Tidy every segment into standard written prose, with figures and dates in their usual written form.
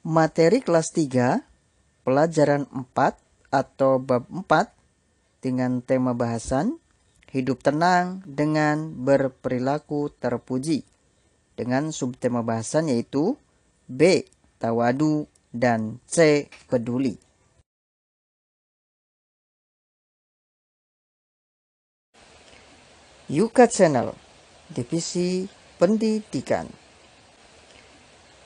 Materi kelas 3, pelajaran 4 atau bab 4 dengan tema bahasan hidup tenang dengan berperilaku terpuji. Dengan subtema bahasan yaitu B. Tawadu dan C. Peduli. Yuka Channel, Divisi Pendidikan.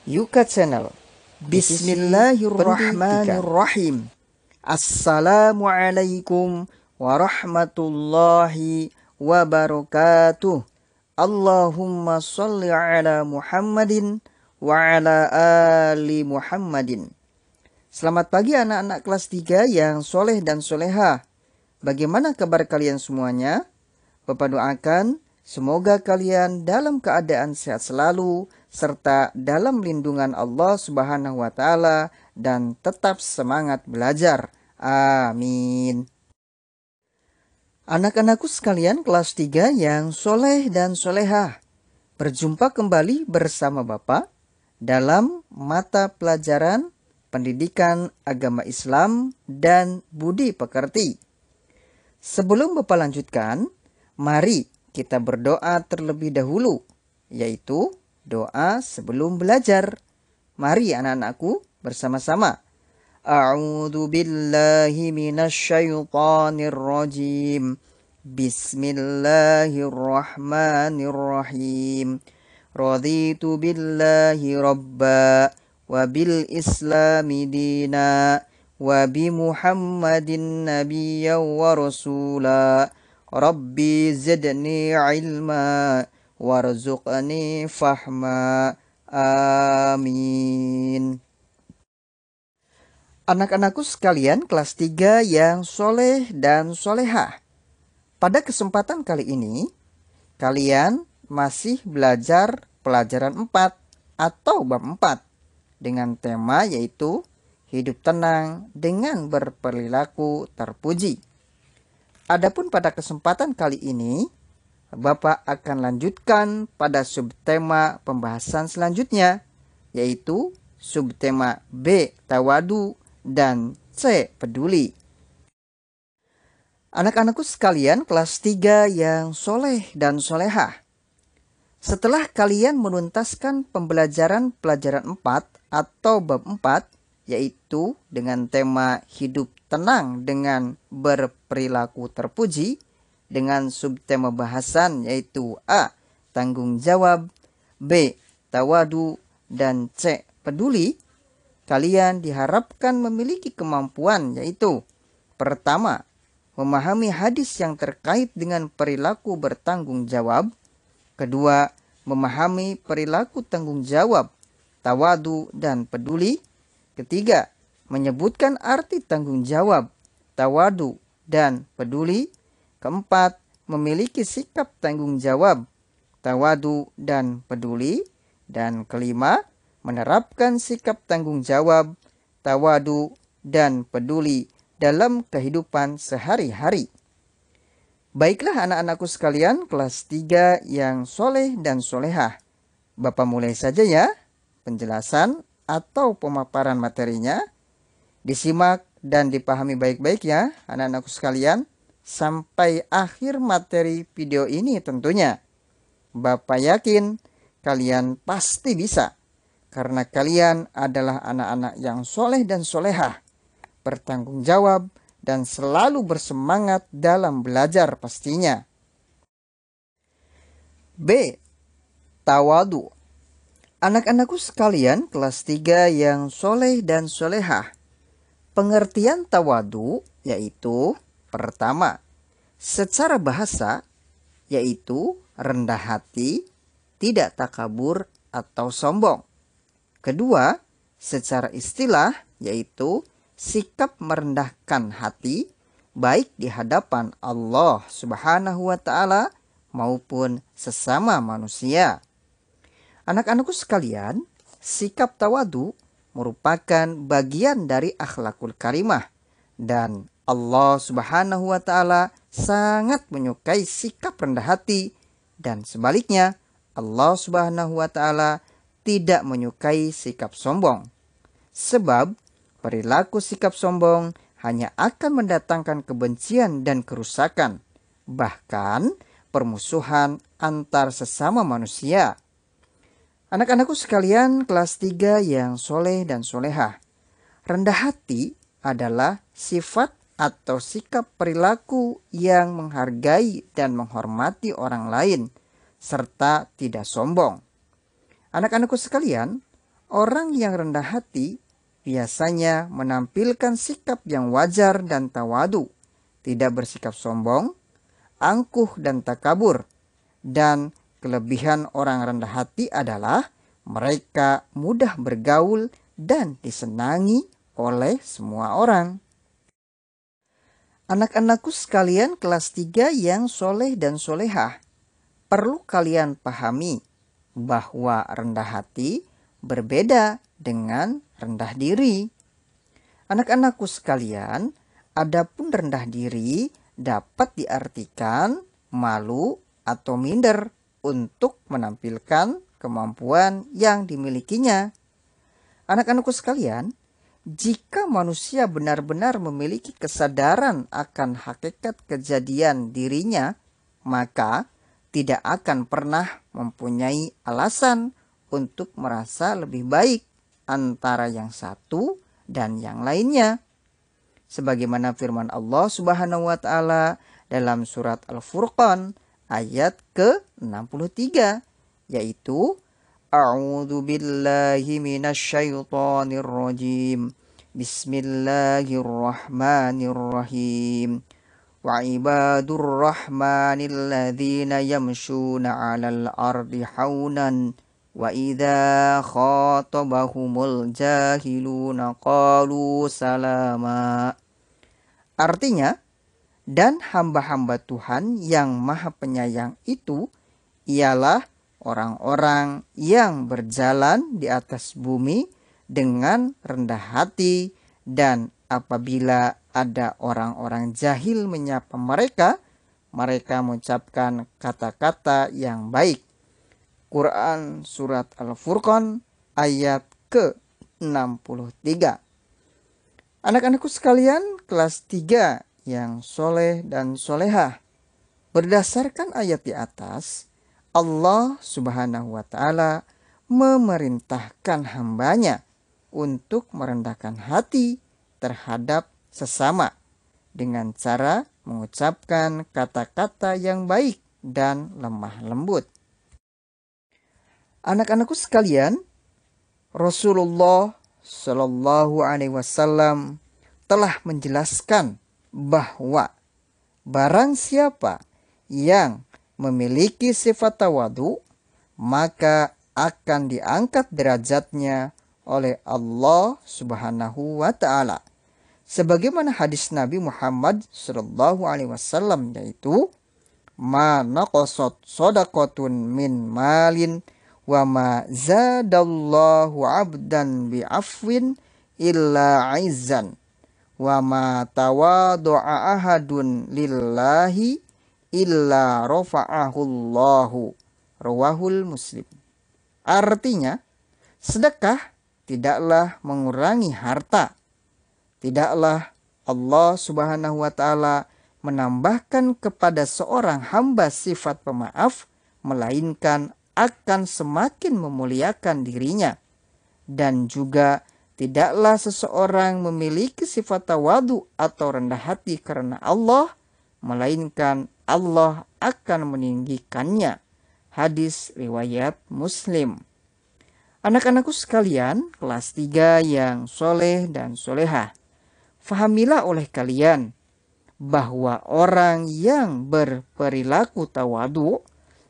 Yuka Channel, Bismillahirrahmanirrahim. Assalamualaikum warahmatullahi wabarakatuh. Allahumma sholli ala Muhammadin wa ala ali Muhammadin. Selamat pagi anak-anak kelas 3 yang soleh dan soleha. Bagaimana kabar kalian semuanya? Bapak doakan semoga kalian dalam keadaan sehat selalu serta dalam lindungan Allah Subhanahu wa taala dan tetap semangat belajar. Amin. Anak-anakku sekalian kelas 3 yang soleh dan solehah, berjumpa kembali bersama Bapak dalam mata pelajaran Pendidikan Agama Islam dan Budi Pekerti. Sebelum Bapak lanjutkan, mari kita berdoa terlebih dahulu, yaitu doa sebelum belajar. Mari anak-anakku bersama-sama. A'udzu billahi minasyaitonir rajim. Bismillahirrahmanirrahim. Raditu billahi rabba wa bil islami dina wa bi Muhammadin nabiyyan wa rasula. Rabbi zidni ilma warzuqni fahma. Amin. Anak-anakku sekalian kelas 3 yang soleh dan solehah. Pada kesempatan kali ini, kalian masih belajar pelajaran 4 atau bab 4 dengan tema yaitu hidup tenang dengan berperilaku terpuji. Adapun pada kesempatan kali ini, Bapak akan lanjutkan pada subtema pembahasan selanjutnya, yaitu subtema B. Tawadu dan C. Peduli. Anak-anakku sekalian kelas 3 yang soleh dan solehah. Setelah kalian menuntaskan pembelajaran pelajaran 4 atau bab 4, yaitu dengan tema hidup tenang dengan berperilaku terpuji, dengan subtema bahasan yaitu A. Tanggung jawab, B. Tawadu, dan C. Peduli, kalian diharapkan memiliki kemampuan yaitu pertama, memahami hadis yang terkait dengan perilaku bertanggung jawab. Kedua, memahami perilaku tanggung jawab, tawadu, dan peduli. Ketiga, menyebutkan arti tanggung jawab, tawadu, dan peduli. Keempat, memiliki sikap tanggung jawab, tawadu, dan peduli. Dan kelima, menerapkan sikap tanggung jawab, tawadu, dan peduli dalam kehidupan sehari-hari. Baiklah anak-anakku sekalian kelas 3 yang soleh dan solehah. Bapak mulai saja ya penjelasan atau pemaparan materinya. Disimak dan dipahami baik-baik ya anak-anakku sekalian sampai akhir materi video ini tentunya. Bapak yakin kalian pasti bisa karena kalian adalah anak-anak yang soleh dan solehah, bertanggung jawab dan selalu bersemangat dalam belajar pastinya. B. Tawadu. Anak-anakku sekalian kelas 3 yang soleh dan solehah. Pengertian tawadu yaitu pertama, secara bahasa yaitu rendah hati, tidak takabur atau sombong. Kedua, secara istilah yaitu sikap merendahkan hati baik di hadapan Allah Subhanahu wa taala maupun sesama manusia. Anak-anakku sekalian, sikap tawadu merupakan bagian dari akhlakul karimah dan Allah Subhanahu wa taala sangat menyukai sikap rendah hati dan sebaliknya Allah Subhanahu wa taala tidak menyukai sikap sombong. Sebab perilaku sikap sombong hanya akan mendatangkan kebencian dan kerusakan, bahkan permusuhan antar sesama manusia. Anak-anakku sekalian kelas 3 yang soleh dan solehah. Rendah hati adalah sifat atau sikap perilaku yang menghargai dan menghormati orang lain, serta tidak sombong. Anak-anakku sekalian, orang yang rendah hati biasanya menampilkan sikap yang wajar dan tawadu, tidak bersikap sombong, angkuh dan takabur. Dan kelebihan orang rendah hati adalah mereka mudah bergaul dan disenangi oleh semua orang. Anak-anakku sekalian kelas 3 yang soleh dan solehah, perlu kalian pahami bahwa rendah hati berbeda dengan rendah diri. Anak-anakku sekalian, adapun rendah diri dapat diartikan malu atau minder untuk menampilkan kemampuan yang dimilikinya. Anak-anakku sekalian, jika manusia benar-benar memiliki kesadaran akan hakikat kejadian dirinya, maka tidak akan pernah mempunyai alasan untuk merasa lebih baik antara yang satu dan yang lainnya. Sebagaimana firman Allah Subhanahu wa taala dalam surat Al-Furqan ayat ke-63, yaitu A'udzu billahi minasyaitonir rajim. Bismillahirrahmanirrahim. Wa ibadur rahmanil ladzina yamshuna 'alal ardi haunan wa idza khatabahumul jahiluna qalu salama. Artinya, dan hamba-hamba Tuhan yang Maha Penyayang itu ialah orang-orang yang berjalan di atas bumi dengan rendah hati, dan apabila ada orang-orang jahil menyapa mereka, mereka mengucapkan kata-kata yang baik. Quran Surat Al-Furqan ayat ke-63. Anak-anakku sekalian kelas 3 yang soleh dan solehah, berdasarkan ayat di atas, Allah Subhanahu wa taala memerintahkan hambanya untuk merendahkan hati terhadap sesama dengan cara mengucapkan kata-kata yang baik dan lemah lembut. Anak-anakku sekalian, Rasulullah Shallallahu Alaihi Wasallam telah menjelaskan bahwa barang siapa yang memiliki sifat tawadu, maka akan diangkat derajatnya oleh Allah Subhanahu wa taala. Sebagaimana hadis Nabi Muhammad sallallahu alaihi wasallam, yaitu ma naqasat shadaqatun min malin wa ma zadallahu 'abdan bi'afwin illa 'izzan wa ma tawadu'a ahadun lillahi illa rafa'ahullahu, rawahul Muslim. Artinya, sedekah tidaklah mengurangi harta. Tidaklah Allah Subhanahu wa taala menambahkan kepada seorang hamba sifat pemaaf, melainkan akan semakin memuliakan dirinya. Dan juga tidaklah seseorang memiliki sifat tawadu atau rendah hati karena Allah, melainkan Allah akan meninggikannya. Hadis riwayat Muslim. Anak-anakku sekalian, kelas 3 yang soleh dan solehah, fahamilah oleh kalian bahwa orang yang berperilaku tawadu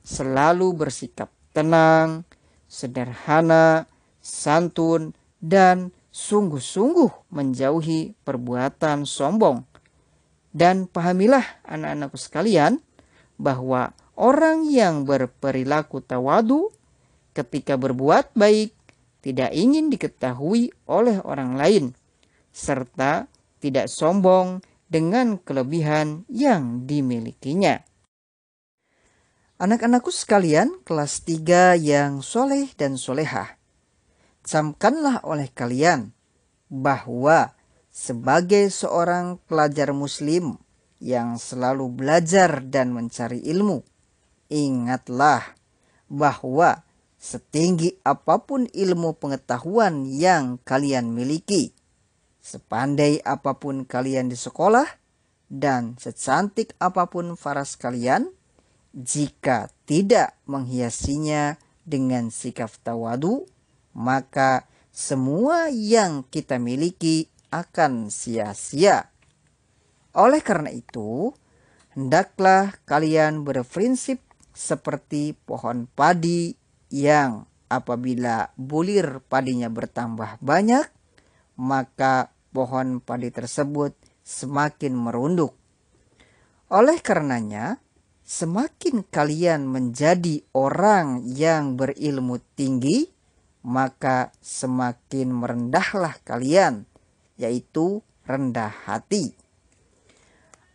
selalu bersikap tenang, sederhana, santun, dan sungguh-sungguh menjauhi perbuatan sombong. Dan pahamilah anak-anakku sekalian bahwa orang yang berperilaku tawadu ketika berbuat baik tidak ingin diketahui oleh orang lain, serta tidak sombong dengan kelebihan yang dimilikinya. Anak-anakku sekalian kelas 3 yang soleh dan solehah, camkanlah oleh kalian bahwa sebagai seorang pelajar muslim yang selalu belajar dan mencari ilmu, ingatlah bahwa setinggi apapun ilmu pengetahuan yang kalian miliki, sepandai apapun kalian di sekolah, dan secantik apapun faras kalian, jika tidak menghiasinya dengan sikap tawadu, maka semua yang kita miliki akan sia-sia. Oleh karena itu, hendaklah kalian berprinsip seperti pohon padi yang apabila bulir padinya bertambah banyak, maka pohon padi tersebut semakin merunduk. Oleh karenanya, semakin kalian menjadi orang yang berilmu tinggi, maka semakin merendahlah kalian, yaitu rendah hati.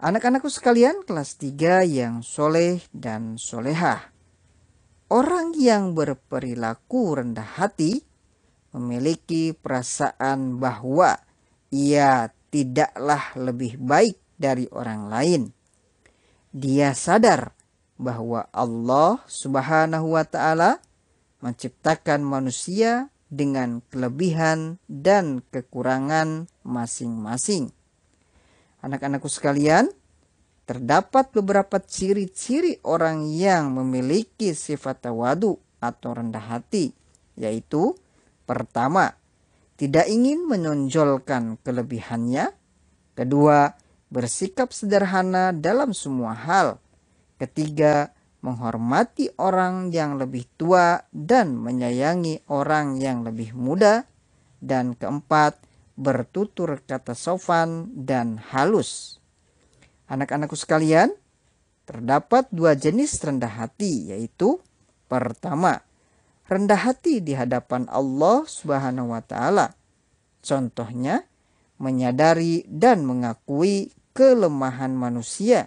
Anak-anakku sekalian kelas 3 yang soleh dan solehah. Orang yang berperilaku rendah hati memiliki perasaan bahwa ia tidaklah lebih baik dari orang lain. Dia sadar bahwa Allah Subhanahu wa Ta'ala menciptakan manusia dengan kelebihan dan kekurangan masing-masing. Anak-anakku sekalian, terdapat beberapa ciri-ciri orang yang memiliki sifat tawadu atau rendah hati, yaitu pertama, tidak ingin menonjolkan kelebihannya. Kedua, bersikap sederhana dalam semua hal. Ketiga, menghormati orang yang lebih tua dan menyayangi orang yang lebih muda. Dan keempat, bertutur kata sopan dan halus. Anak-anakku sekalian, terdapat 2 jenis rendah hati, yaitu pertama, rendah hati di hadapan Allah Subhanahu wa Ta'ala. Contohnya, menyadari dan mengakui kelemahan manusia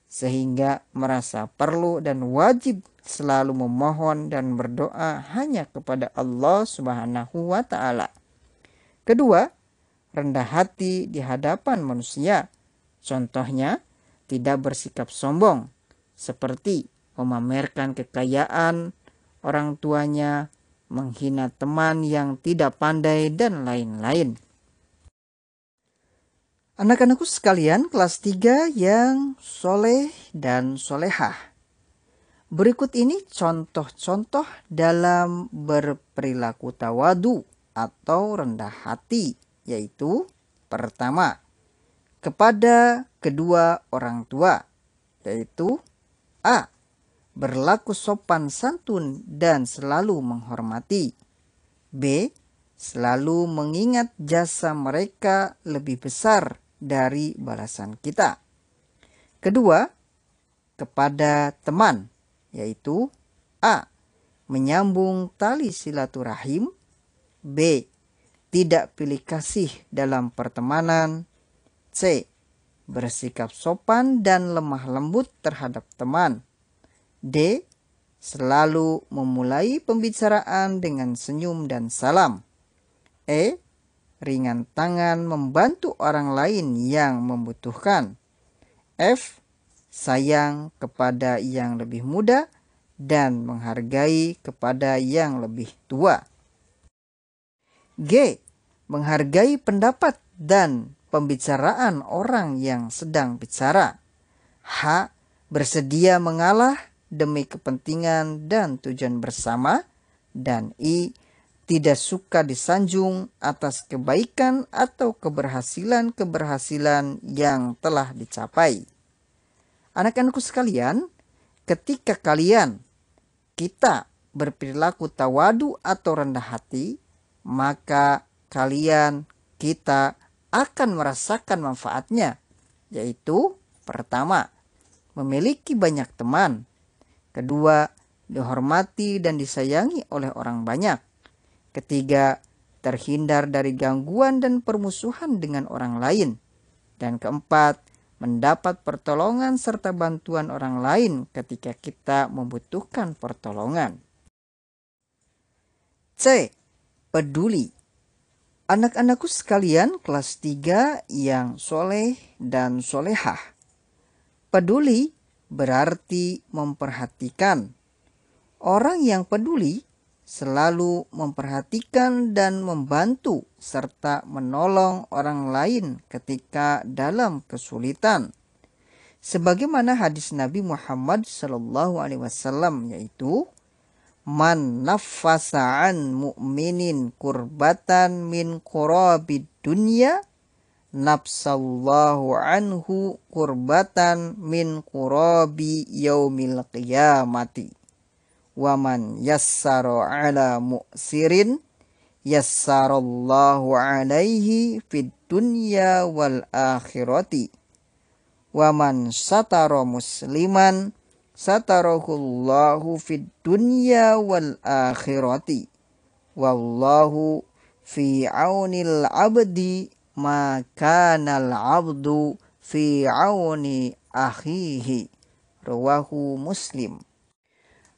sehingga merasa perlu dan wajib selalu memohon dan berdoa hanya kepada Allah Subhanahu wa Ta'ala. Kedua, rendah hati di hadapan manusia. Contohnya, tidak bersikap sombong, seperti memamerkan kekayaan orang tuanya, menghina teman yang tidak pandai, dan lain-lain. Anak-anakku sekalian kelas 3 yang soleh dan solehah. Berikut ini contoh-contoh dalam berperilaku tawadu atau rendah hati, yaitu pertama, kepada kedua orang tua, yaitu A. Berlaku sopan santun dan selalu menghormati. B. Selalu mengingat jasa mereka lebih besar dari balasan kita. Kedua, kepada teman, yaitu A. Menyambung tali silaturahim. B. Tidak pilih kasih dalam pertemanan. C. Bersikap sopan dan lemah lembut terhadap teman. D. Selalu memulai pembicaraan dengan senyum dan salam. E. Ringan tangan membantu orang lain yang membutuhkan. F. Sayang kepada yang lebih muda dan menghargai kepada yang lebih tua. G. Menghargai pendapat dan pembicaraan orang yang sedang bicara. H. Bersedia mengalah demi kepentingan dan tujuan bersama. Dan I. Tidak suka disanjung atas kebaikan atau keberhasilan-keberhasilan yang telah dicapai. Anak-anakku sekalian, ketika kita berperilaku tawadu atau rendah hati, maka kita akan merasakan manfaatnya, yaitu pertama, memiliki banyak teman. Kedua, dihormati dan disayangi oleh orang banyak. Ketiga, terhindar dari gangguan dan permusuhan dengan orang lain. Dan keempat, mendapat pertolongan serta bantuan orang lain ketika kita membutuhkan pertolongan. C. Peduli. Anak-anakku sekalian kelas 3 yang soleh dan solehah. Peduli berarti memperhatikan. Orang yang peduli selalu memperhatikan dan membantu serta menolong orang lain ketika dalam kesulitan. Sebagaimana hadis Nabi Muhammad SAW, yaitu man naffasa an mu'minin kurbatan min qurabid dunya nafsallahu anhu kurbatan min qurabi yaumil qiyamati wa man yassara ala mu'sirin yassarallahu alaihi fid dunya wal akhirati wa man satara musliman satarahullahu fid dunya wal akhirati wallahu fi aunil abdi ma kanal abdu fi auni akhihi. Rawahu Muslim.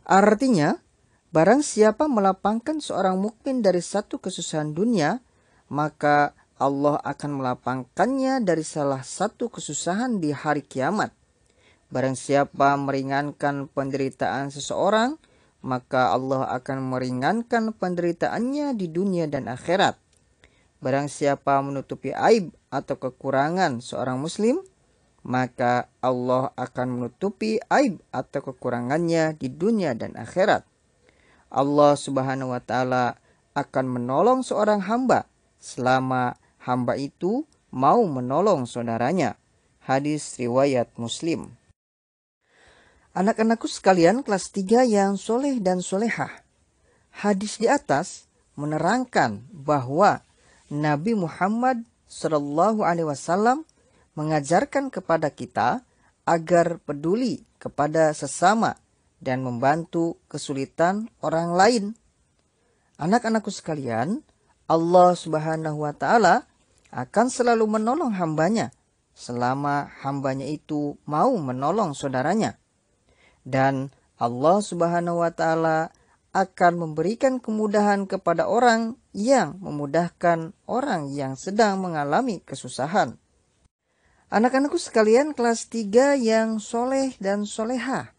Artinya, barang siapa melapangkan seorang mukmin dari satu kesusahan dunia, maka Allah akan melapangkannya dari salah satu kesusahan di hari kiamat. Barang siapa meringankan penderitaan seseorang, maka Allah akan meringankan penderitaannya di dunia dan akhirat. Barang siapa menutupi aib atau kekurangan seorang muslim, maka Allah akan menutupi aib atau kekurangannya di dunia dan akhirat. Allah Subhanahu wa Ta'ala akan menolong seorang hamba selama hamba itu mau menolong saudaranya. Hadis riwayat Muslim. Anak-anakku sekalian kelas 3 yang soleh dan solehah. Hadis di atas menerangkan bahwa Nabi Muhammad SAW mengajarkan kepada kita agar peduli kepada sesama dan membantu kesulitan orang lain. Anak-anakku sekalian, Allah Subhanahu wa Ta'ala akan selalu menolong hambanya selama hambanya itu mau menolong saudaranya. Dan Allah Subhanahu wa Ta'ala akan memberikan kemudahan kepada orang yang memudahkan orang yang sedang mengalami kesusahan. Anak-anakku sekalian kelas 3 yang soleh dan solehah.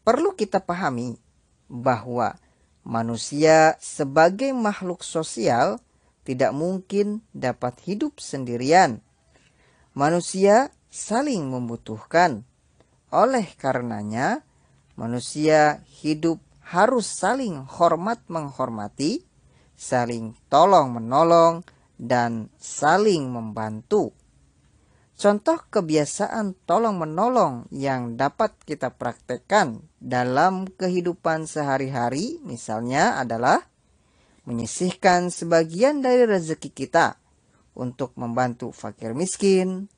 Perlu kita pahami bahwa manusia sebagai makhluk sosial tidak mungkin dapat hidup sendirian. Manusia saling membutuhkan. Oleh karenanya, manusia hidup harus saling hormat-menghormati, saling tolong-menolong, dan saling membantu. Contoh kebiasaan tolong-menolong yang dapat kita praktekkan dalam kehidupan sehari-hari misalnya adalah menyisihkan sebagian dari rezeki kita untuk membantu fakir miskin,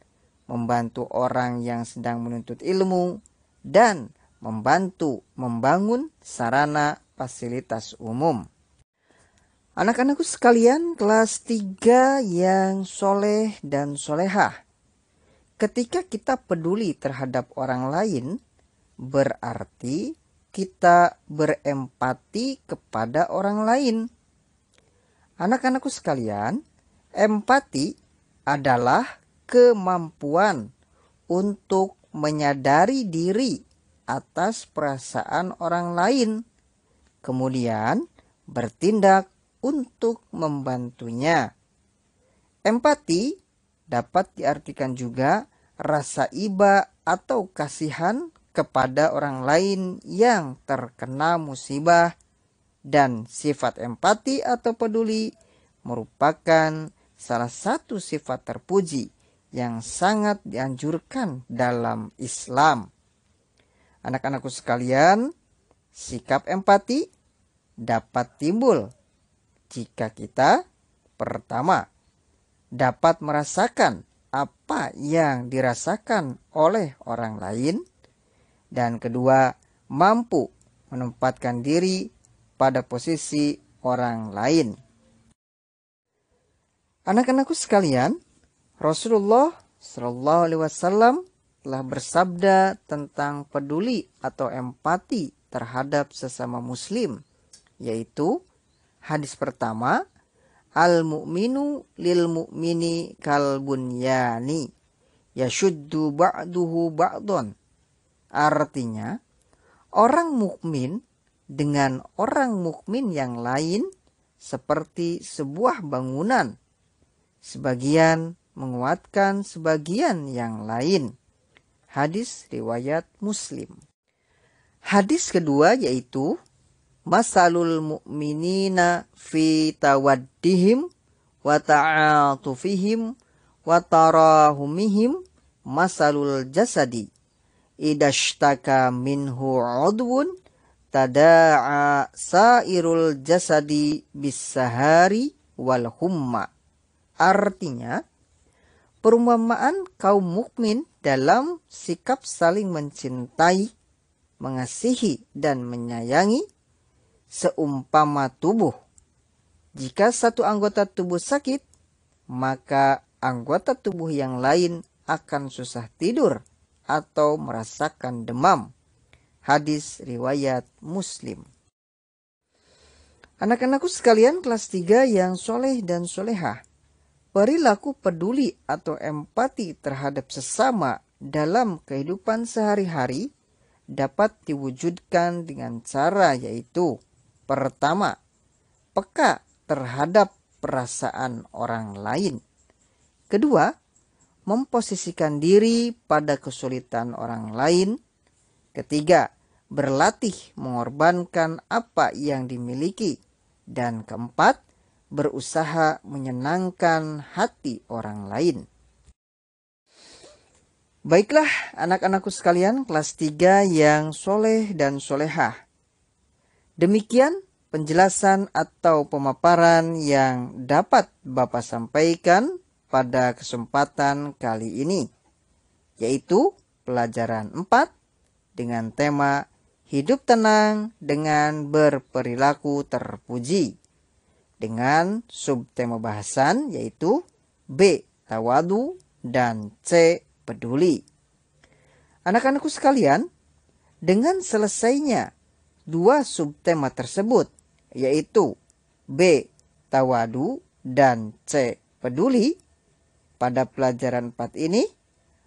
membantu orang yang sedang menuntut ilmu, dan membantu membangun sarana fasilitas umum. Anak-anakku sekalian kelas 3 yang soleh dan solehah. Ketika kita peduli terhadap orang lain, berarti kita berempati kepada orang lain. Anak-anakku sekalian, empati adalah kemampuan untuk menyadari diri atas perasaan orang lain, kemudian bertindak untuk membantunya. Empati dapat diartikan juga rasa iba atau kasihan kepada orang lain yang terkena musibah, dan sifat empati atau peduli merupakan salah satu sifat terpuji yang sangat dianjurkan dalam Islam. Anak-anakku sekalian, sikap empati dapat timbul jika kita pertama dapat merasakan apa yang dirasakan oleh orang lain, dan kedua mampu menempatkan diri pada posisi orang lain. Anak-anakku sekalian, Rasulullah SAW telah bersabda tentang peduli atau empati terhadap sesama muslim, yaitu hadis pertama, Al mu'minu lil mu'mini kal bunyani yashuddu ba'duhu ba'don. Artinya, orang mukmin dengan orang mukmin yang lain seperti sebuah bangunan. Sebagian menguatkan sebagian yang lain. Hadis riwayat Muslim. Hadis kedua yaitu masalul mu'minina fi tawaddihim wa ta'atufihim wa tarahumihim masalul jasadi idashtaka minhu udwun tada'a sairul jasadi bisahari wal humma. Artinya, perumpamaan kaum mukmin dalam sikap saling mencintai, mengasihi dan menyayangi seumpama tubuh. Jika satu anggota tubuh sakit, maka anggota tubuh yang lain akan susah tidur atau merasakan demam. Hadis riwayat Muslim. Anak-anakku sekalian kelas 3 yang soleh dan solehah, perilaku peduli atau empati terhadap sesama dalam kehidupan sehari-hari dapat diwujudkan dengan cara yaitu: pertama, peka terhadap perasaan orang lain. Kedua, memposisikan diri pada kesulitan orang lain. Ketiga, berlatih mengorbankan apa yang dimiliki. Dan keempat, berusaha menyenangkan hati orang lain. Baiklah anak-anakku sekalian kelas 3 yang soleh dan solehah. Demikian penjelasan atau pemaparan yang dapat Bapak sampaikan pada kesempatan kali ini, yaitu pelajaran 4 dengan tema hidup tenang dengan berperilaku terpuji, dengan subtema bahasan yaitu B. Tawadu dan C. Peduli. Anak-anakku sekalian, dengan selesainya 2 subtema tersebut, yaitu B. Tawadu dan C. Peduli pada pelajaran 4 ini,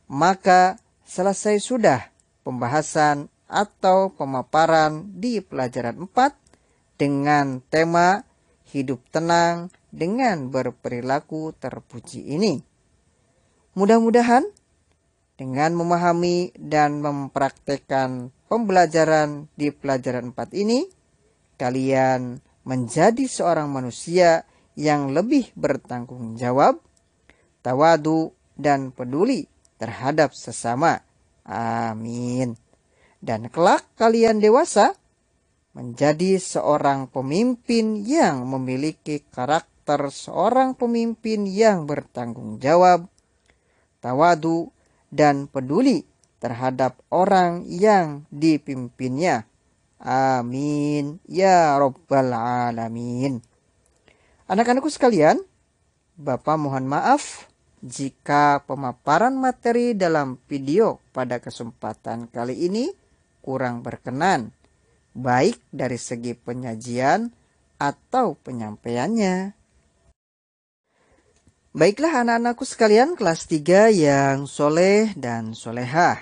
maka selesai sudah pembahasan atau pemaparan di pelajaran 4 dengan tema hidup tenang dengan berperilaku terpuji ini. Mudah-mudahan dengan memahami dan mempraktekkan pembelajaran di pelajaran 4 ini, kalian menjadi seorang manusia yang lebih bertanggung jawab, tawadu, dan peduli terhadap sesama. Amin. Dan kelak kalian dewasa menjadi seorang pemimpin yang memiliki karakter seorang pemimpin yang bertanggung jawab, tawadu, dan peduli terhadap orang yang dipimpinnya. Amin ya rabbal alamin. Anak-anakku sekalian, Bapak mohon maaf jika pemaparan materi dalam video pada kesempatan kali ini kurang berkenan, baik dari segi penyajian atau penyampaiannya. Baiklah anak-anakku sekalian kelas 3 yang soleh dan solehah.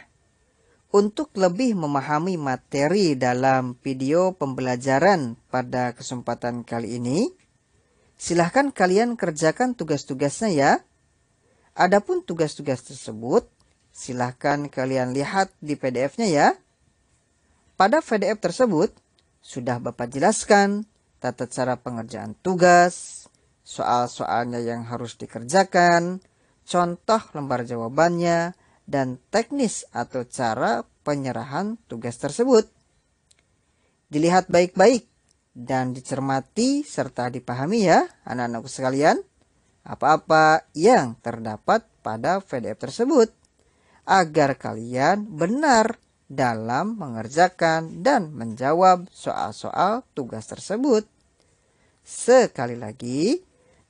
Untuk lebih memahami materi dalam video pembelajaran pada kesempatan kali ini, silahkan kalian kerjakan tugas-tugasnya ya. Adapun tugas-tugas tersebut, silahkan kalian lihat di PDF-nya ya. Pada PDF tersebut, sudah Bapak jelaskan tata cara pengerjaan tugas, soal-soalnya yang harus dikerjakan, contoh lembar jawabannya, dan teknis atau cara penyerahan tugas tersebut. Dilihat baik-baik dan dicermati serta dipahami ya anak-anakku sekalian, apa-apa yang terdapat pada PDF tersebut, agar kalian benar dalam mengerjakan dan menjawab soal-soal tugas tersebut. Sekali lagi,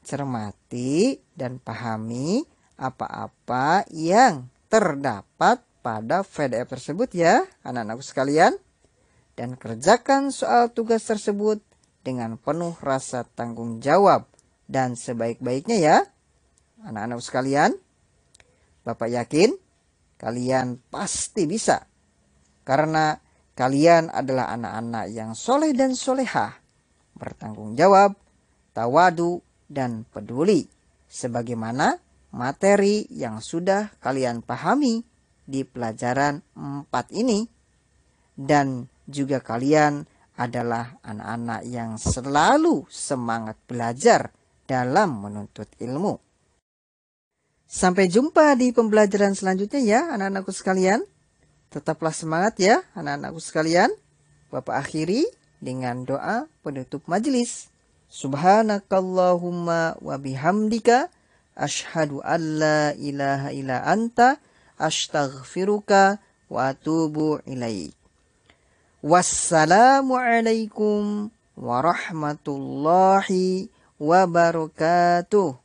cermati dan pahami apa-apa yang terdapat pada PDF tersebut ya anak-anakku sekalian, dan kerjakan soal tugas tersebut dengan penuh rasa tanggung jawab, dan sebaik-baiknya ya. Anak-anak sekalian, Bapak yakin kalian pasti bisa. Karena kalian adalah anak-anak yang soleh dan solehah, bertanggung jawab, tawadu, dan peduli. Sebagaimana materi yang sudah kalian pahami di pelajaran 4 ini. Dan juga kalian adalah anak-anak yang selalu semangat belajar dalam menuntut ilmu. Sampai jumpa di pembelajaran selanjutnya ya anak-anakku sekalian. Tetaplah semangat ya anak-anakku sekalian. Bapak akhiri dengan doa penutup majelis. Subhanakallahumma wa bihamdika asyhadu an la ilaha illa anta astaghfiruka wa atubu ilaik. Wassalamualaikum warahmatullahi wabarakatuh.